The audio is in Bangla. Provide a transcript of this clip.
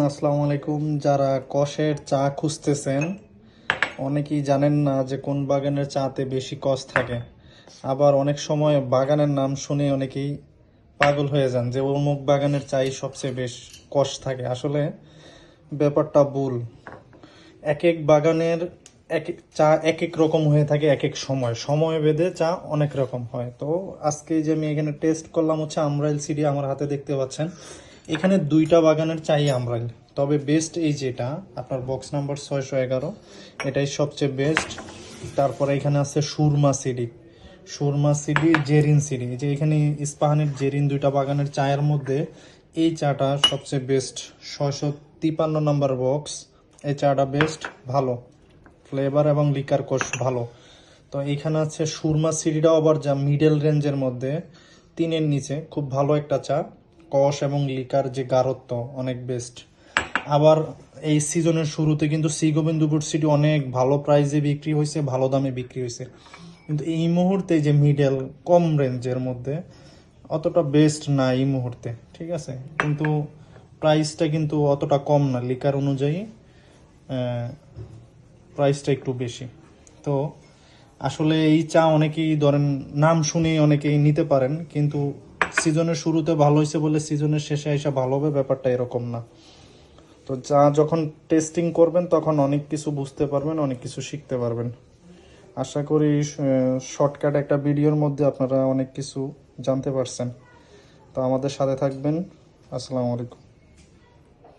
আসসালামু আলাইকুম। যারা কষের চা খুঁজতেছেন, অনেকেই জানেন না যে কোন বাগানের চাতে বেশি কষ থাকে। আবার অনেক সময় বাগানের নাম শুনে অনেকেই পাগল হয়ে যান যে অমুক বাগানের চাই সবচেয়ে বেশ কষ থাকে। আসলে ব্যাপারটা ভুল। এক এক বাগানের এক এক চা এক এক রকম হয়ে থাকে, এক এক সময় সময় ভেদে চা অনেক রকম হয়। তো আজকে যে আমি এখানে টেস্ট করলাম হচ্ছে আমরাইল সিডি, আমার হাতে দেখতে পাচ্ছেন এখানে দুইটা বাগানের চাই আমরাইল। তবে বেস্ট এই যেটা আপনার বক্স নাম্বার 611, এটাই সবচেয়ে বেস্ট। তারপরে এখানে আছে Surma CD, Surma CD, Jerin CD. যে এখানে ইস্পাহানের জেরিন দুইটা বাগানের চায়ের মধ্যে এই চাটা সবচেয়ে বেস্ট। 653 নম্বর বক্স, এই চাটা বেস্ট, ভালো ফ্লেভার এবং লিকার কোষ ভালো। তো এইখানে আছে সুরমা সিডিটাও আবার যা মিডল রেঞ্জের মধ্যে, 3-এর নিচে, খুব ভালো একটা চা। কষ এবং লিকার যে গাঢ়ত্ব অনেক বেস্ট। আবার এই সিজনের শুরুতে কিন্তু সি গোবিন্দপুর সিটি অনেক ভালো প্রাইসে বিক্রি হয়েছে, ভালো দামে বিক্রি হয়েছে। কিন্তু এই মুহূর্তে যে মিডল কম রেঞ্জের মধ্যে অতটা বেস্ট না এই মুহূর্তে, ঠিক আছে। কিন্তু প্রাইসটা কিন্তু অতটা কম না, লিকার অনুযায়ী প্রাইসটা একটু বেশি। তো আসলে এই চা অনেকেই ধরেন নাম শুনে অনেকেই নিতে পারেন, কিন্তু সিজনের শুরুতে ভালো হয়েছে বলে সিজনের শেষে এসে ভালো হবে, ব্যাপারটা এরকম না। তো চা যখন টেস্টিং করবেন তখন অনেক কিছু বুঝতে পারবেন, অনেক কিছু শিখতে পারবেন। আশা করি শর্টকাট একটা ভিডিওর মধ্যে আপনারা অনেক কিছু জানতে পারছেন। তো আমাদের সাথে থাকবেন। আসসালামু আলাইকুম।